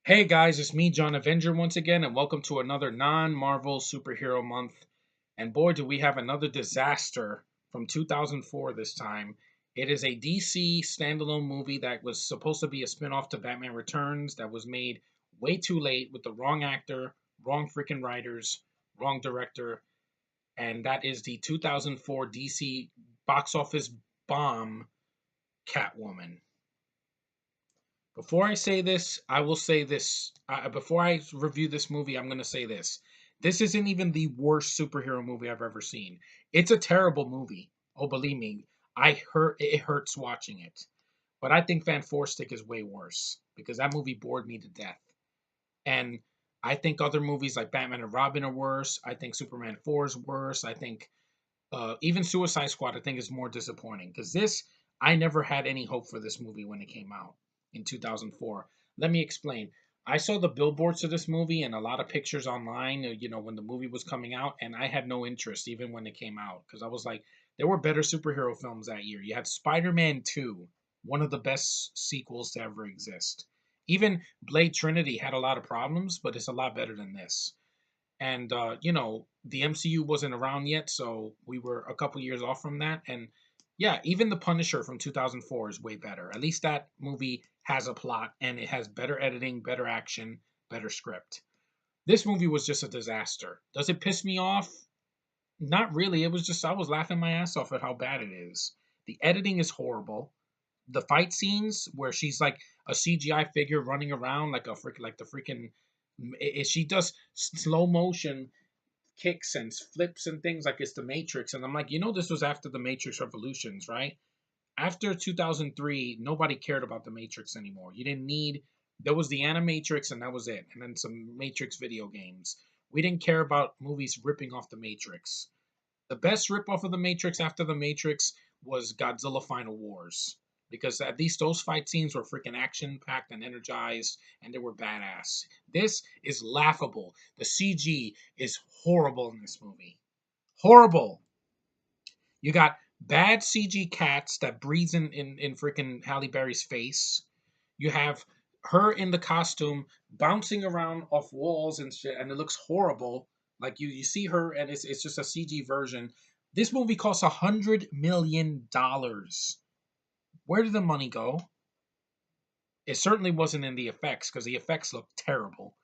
Hey guys, it's me, John Avenger, once again, and welcome to another non Marvel superhero month. And boy, do we have another disaster from 2004 this time. It is a DC standalone movie that was supposed to be a spin off to Batman Returns that was made way too late with the wrong actor, wrong freaking writers, wrong director, and that is the 2004 DC box office bomb, Catwoman. Before I say this, I will say this. Before I review this movie, I'm going to say this. This isn't even the worst superhero movie I've ever seen. It's a terrible movie. Oh, believe me, it hurts watching it. But I think Van Stick is way worse because that movie bored me to death. And I think other movies like Batman and Robin are worse. I think Superman 4 is worse. I think even Suicide Squad, I think, is more disappointing because this, I never had any hope for this movie when it came out in 2004. Let me explain. I saw the billboards of this movie and a lot of pictures online, when the movie was coming out, and I had no interest even when it came out because I was like, there were better superhero films that year. You had Spider Man 2, one of the best sequels to ever exist. Even Blade Trinity had a lot of problems, but it's a lot better than this. And the MCU wasn't around yet, so we were a couple years off from that. And yeah, even the Punisher from 2004 is way better. At least that movie has a plot and it has better editing, better action, better script. This movie was just a disaster. Does it piss me off? Not really. It was just I was laughing my ass off at how bad it is. The editing is horrible. The fight scenes where she's like a CGI figure running around like the freaking she does slow motion kicks and flips and things like it's the Matrix. And I'm like, this was after the Matrix Revolutions, right? After 2003, nobody cared about the Matrix anymore. You didn't need, there was the Animatrix and that was it. And then some Matrix video games. We didn't care about movies ripping off the Matrix. The best rip off of the Matrix after the Matrix was Godzilla Final Wars. Because at least those fight scenes were freaking action packed and energized and they were badass. This is laughable. The CG is horrible in this movie. Horrible. You got bad CG cats that breathes in freaking Halle Berry's face. You have her in the costume bouncing around off walls and shit, and it looks horrible. Like you see her, and it's just a CG version. This movie costs $100 million. Where did the money go? It certainly wasn't in the effects because the effects look terrible.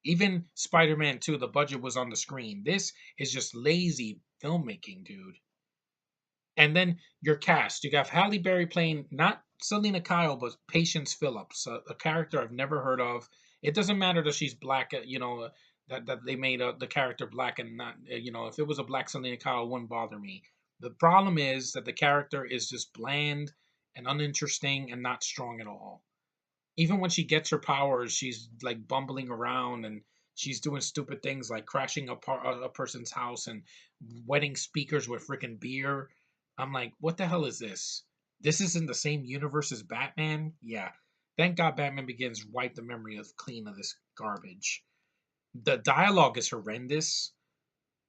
Even Spider-Man 2, the budget was on the screen. This is just lazy filmmaking, dude. And then your cast, you got Halle Berry playing not Selena Kyle, but Patience Phillips, a character I've never heard of. It doesn't matter that she's black, that they made the character black and not, if it was a black Selena Kyle, it wouldn't bother me. The problem is that the character is just bland and uninteresting and not strong at all. Even when she gets her powers, she's like bumbling around and she's doing stupid things like crashing a person's house and wetting speakers with freaking beer. I'm like, what the hell is this? This is in the same universe as Batman? Yeah. Thank God Batman Begins wiped the memory of clean of this garbage. The dialogue is horrendous.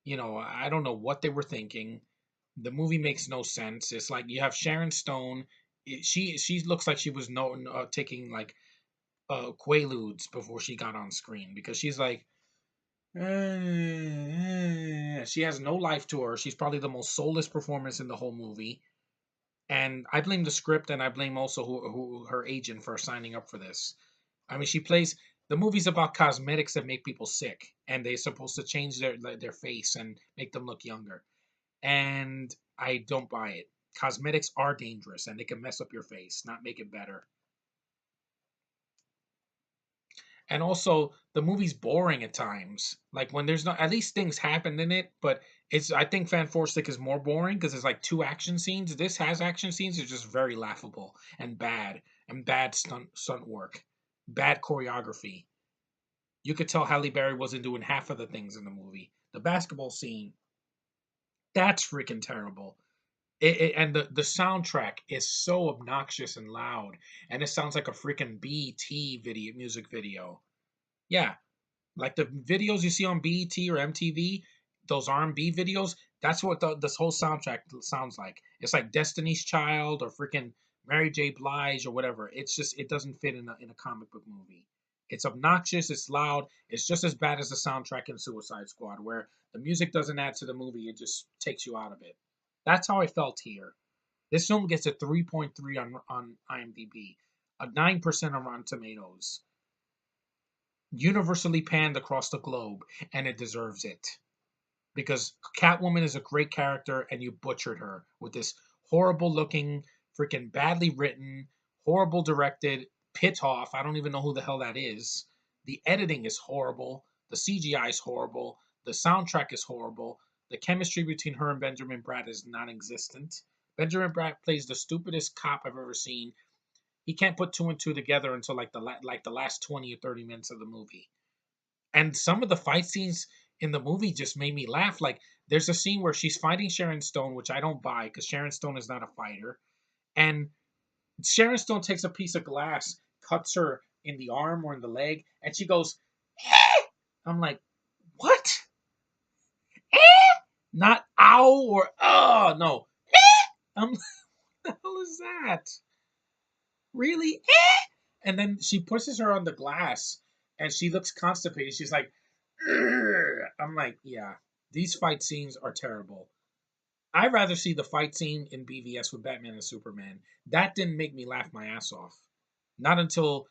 I don't know what they were thinking. The movie makes no sense. It's like you have Sharon Stone. She looks like she was taking like quaaludes before she got on screen because she's like she has no life to her. She's probably the most soulless performance in the whole movie. And I blame the script and I blame also who her agent for signing up for this. I mean, she plays the movie's about cosmetics that make people sick and they're supposed to change their face and make them look younger. And I don't buy it. Cosmetics are dangerous and they can mess up your face, not make it better. And also the movie's boring at times. Like when there's not, at least things happen in it, but I think Fan Four Stick is more boring because it's like two action scenes. This has action scenes. It's just very laughable and bad stunt work, bad choreography. You could tell Halle Berry wasn't doing half of the things in the movie. The basketball scene, that's freaking terrible. And the soundtrack is so obnoxious and loud, and it sounds like a freaking BT music video. Yeah, like the videos you see on BET or MTV, those R&B videos, that's what this whole soundtrack sounds like. It's like Destiny's Child or freaking Mary J. Blige or whatever. It's just it doesn't fit in a comic book movie. It's obnoxious, it's loud, it's just as bad as the soundtrack in Suicide Squad, where the music doesn't add to the movie, it just takes you out of it. That's how I felt here. This film gets a 3.3 on IMDb, a 9% on Rotten Tomatoes, universally panned across the globe, and it deserves it. Because Catwoman is a great character and you butchered her with this horrible looking, freaking badly written, horrible directed Pitoff. I don't even know who the hell that is. The editing is horrible. The CGI is horrible. The soundtrack is horrible. The chemistry between her and Benjamin Bratt is non existent. Benjamin Bratt plays the stupidest cop I've ever seen. He can't put two and two together until like the last 20 or 30 minutes of the movie. And some of the fight scenes in the movie just made me laugh. Like there's a scene where she's fighting Sharon Stone, which I don't buy because Sharon Stone is not a fighter. And Sharon Stone takes a piece of glass, cuts her in the arm or in the leg, and she goes, "Eh!" I'm like, what? Eh? Not ow or oh no. I'm like, what the hell is that? Really? Eh? And then she pushes her on the glass and she looks constipated. She's like, "Ugh." I'm like, yeah, these fight scenes are terrible. I'd rather see the fight scene in BVS with Batman and Superman. That didn't make me laugh my ass off. Not until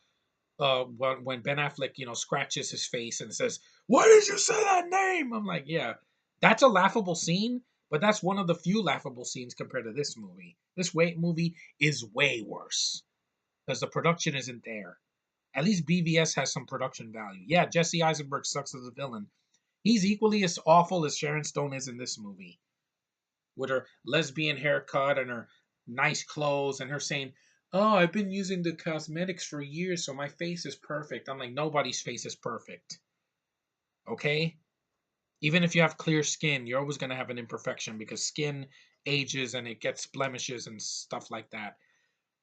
when Ben Affleck, scratches his face and says, "Why did you say that name?" I'm like, yeah, that's a laughable scene, but that's one of the few laughable scenes compared to this movie. This movie is way worse because the production isn't there. At least BVS has some production value. Yeah, Jesse Eisenberg sucks as a villain. He's equally as awful as Sharon Stone is in this movie, with her lesbian haircut and her nice clothes and her saying, "Oh, I've been using the cosmetics for years, so my face is perfect." I'm like, nobody's face is perfect. Okay? Even if you have clear skin, you're always going to have an imperfection because skin ages and it gets blemishes and stuff like that.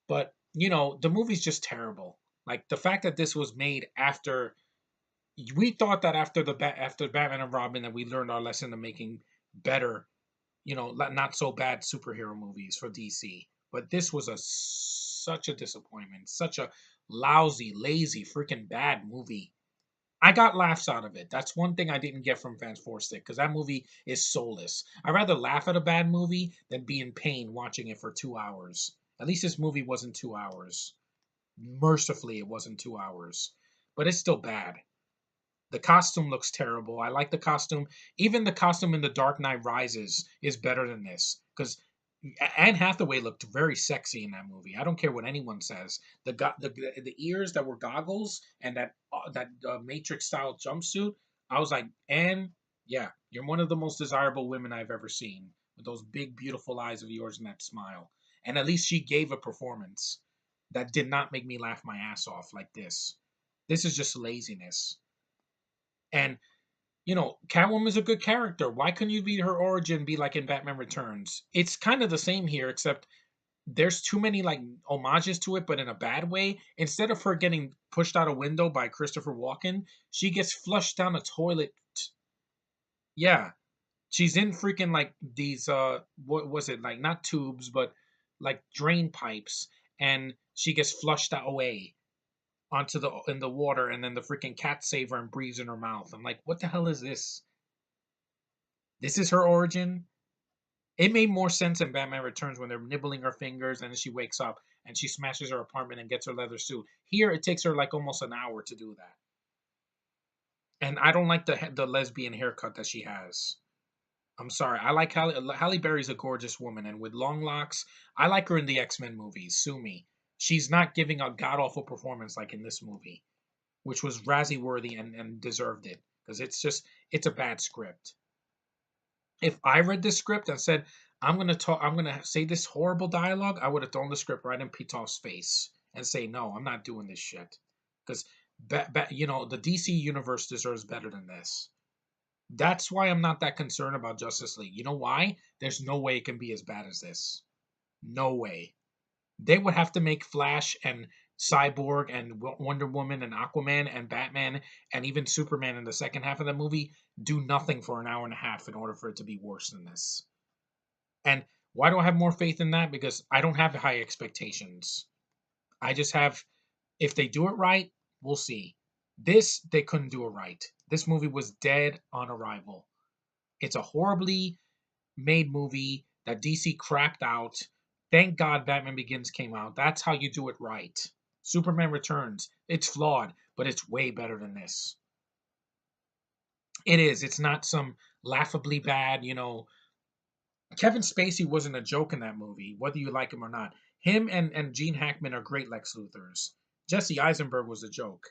But, the movie's just terrible. Like the fact that this was made after we thought that after Batman and Robin that we learned our lesson of making better, not so bad superhero movies for DC. But this was such a disappointment, such a lousy, lazy, freaking bad movie. I got laughs out of it. That's one thing I didn't get from Fans Forced It because that movie is soulless. I'd rather laugh at a bad movie than be in pain watching it for 2 hours. At least this movie wasn't 2 hours. Mercifully, it wasn't 2 hours, but it's still bad. The costume looks terrible. I like the costume. Even the costume in The Dark Knight Rises is better than this because Anne Hathaway looked very sexy in that movie. I don't care what anyone says. The ears that were goggles and that Matrix style jumpsuit. I was like, Anne, yeah, you're one of the most desirable women I've ever seen with those big beautiful eyes of yours and that smile. And at least she gave a performance that did not make me laugh my ass off like this. This is just laziness. And Catwoman's a good character. Why couldn't you be her origin be like in Batman Returns? It's kind of the same here, except there's too many like homages to it, but in a bad way. Instead of her getting pushed out a window by Christopher Walken, she gets flushed down a toilet. Yeah, she's in freaking like these what was it like? Not tubes, but like drain pipes, and she gets flushed away onto the in the water, and then the freaking cat save her and breathes in her mouth. I'm like, what the hell is this? This is her origin. It made more sense in Batman Returns when they're nibbling her fingers and then she wakes up and she smashes her apartment and gets her leather suit. Here, it takes her like almost an hour to do that. And I don't like the lesbian haircut that she has. I'm sorry. I like Halle Berry's a gorgeous woman, and with long locks, I like her in the X-Men movies. Sue me. She's not giving a god awful performance like in this movie, which was Razzie worthy and deserved it because it's a bad script. If I read this script and said, I'm gonna say this horrible dialogue, I would have thrown the script right in Pitoff's face and say, no, I'm not doing this shit. Because, the DC universe deserves better than this. That's why I'm not that concerned about Justice League. You know why? There's no way it can be as bad as this. No way. They would have to make Flash and Cyborg and Wonder Woman and Aquaman and Batman and even Superman in the second half of the movie do nothing for an hour and a half in order for it to be worse than this. And why do I have more faith in that? Because I don't have high expectations. I just have, if they do it right, we'll see. This, they couldn't do it right. This movie was dead on arrival. It's a horribly made movie that DC crapped out. Thank God Batman Begins came out. That's how you do it right. Superman Returns, it's flawed, but it's way better than this. It is. It's not some laughably bad. Kevin Spacey wasn't a joke in that movie, whether you like him or not. Him and Gene Hackman are great Lex Luthors. Jesse Eisenberg was a joke.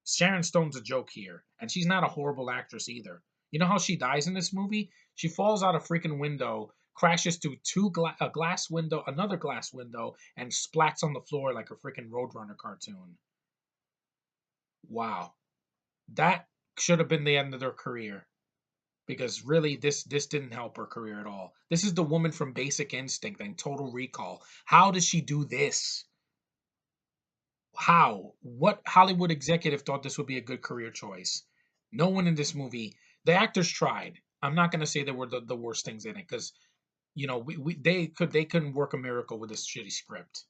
Sharon Stone's a joke here, and she's not a horrible actress either. You know how she dies in this movie? She falls out a freaking window, crashes through a glass window, another glass window, and splats on the floor like a freaking Roadrunner cartoon. Wow, that should have been the end of their career, because really this didn't help her career at all. This is the woman from Basic Instinct and Total Recall. How does she do this? How? What Hollywood executive thought this would be a good career choice? No one in this movie. The actors tried. I'm not going to say there were the worst things in it, because they couldn't work a miracle with this shitty script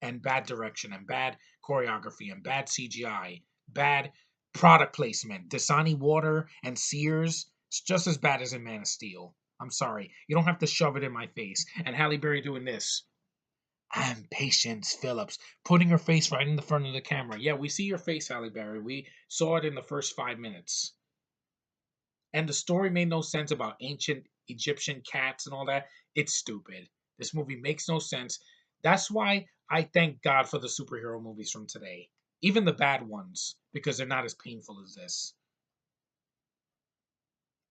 and bad direction and bad choreography and bad CGI, bad product placement. Dasani water and Sears, it's just as bad as in Man of Steel. I'm sorry. You don't have to shove it in my face. And Halle Berry doing this. I'm Patience Phillips, putting her face right in the front of the camera. Yeah, we see your face, Halle Berry. We saw it in the first 5 minutes. And the story made no sense about ancient Egyptian cats and all that. It's stupid. This movie makes no sense. That's why I thank God for the superhero movies from today, even the bad ones, because they're not as painful as this.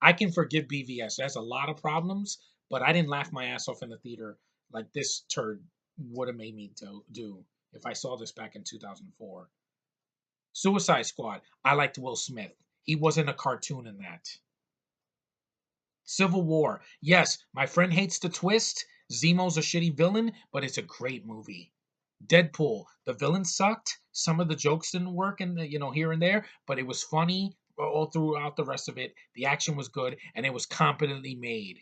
I can forgive BVS. It has a lot of problems, but I didn't laugh my ass off in the theater like this turd would have made me do if I saw this back in 2004. Suicide Squad. I liked Will Smith. He wasn't a cartoon in that. Civil War. Yes, my friend hates the twist. Zemo's a shitty villain, but it's a great movie. Deadpool. The villain sucked. Some of the jokes didn't work, and here and there, but it was funny all throughout the rest of it. The action was good, and it was competently made.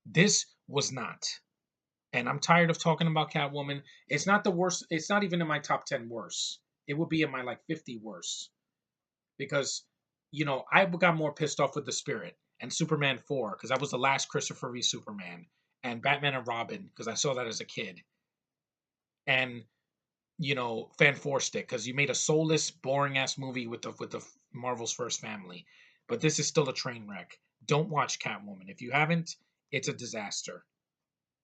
This was not. And I'm tired of talking about Catwoman. It's not the worst. It's not even in my top 10 worst. It would be in my like 50 worst, because I got more pissed off with The Spirit and Superman 4, because that was the last Christopher Reeve Superman, and Batman and Robin, because I saw that as a kid, and Fan Four Stick, because you made a soulless, boring ass movie with the Marvel's first family. But this is still a train wreck. Don't watch Catwoman if you haven't. It's a disaster.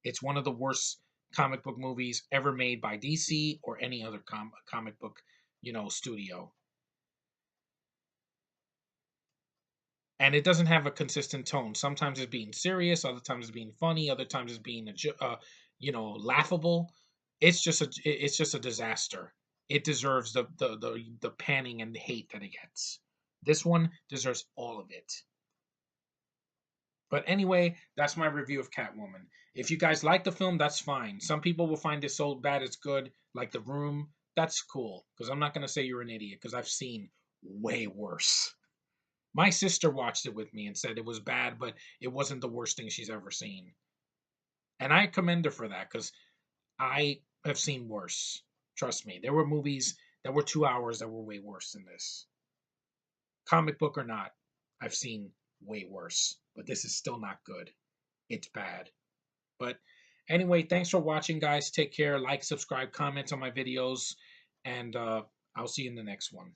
It's one of the worst comic book movies ever made by DC or any other comic book, studio. And it doesn't have a consistent tone. Sometimes it's being serious, other times it's being funny, other times it's being laughable. It's just a disaster. It deserves the panning and the hate that it gets. This one deserves all of it. But anyway, that's my review of Catwoman. If you guys like the film, that's fine. Some people will find it so bad it's good, like The Room. That's cool, because I'm not going to say you're an idiot, because I've seen way worse. My sister watched it with me and said it was bad, but it wasn't the worst thing she's ever seen. And I commend her for that, because I have seen worse. Trust me. There were movies that were 2 hours that were way worse than this. Comic book or not, I've seen way worse. But this is still not good. It's bad. But anyway, thanks for watching, guys. Take care. Like, subscribe, comment on my videos. And I'll see you in the next one.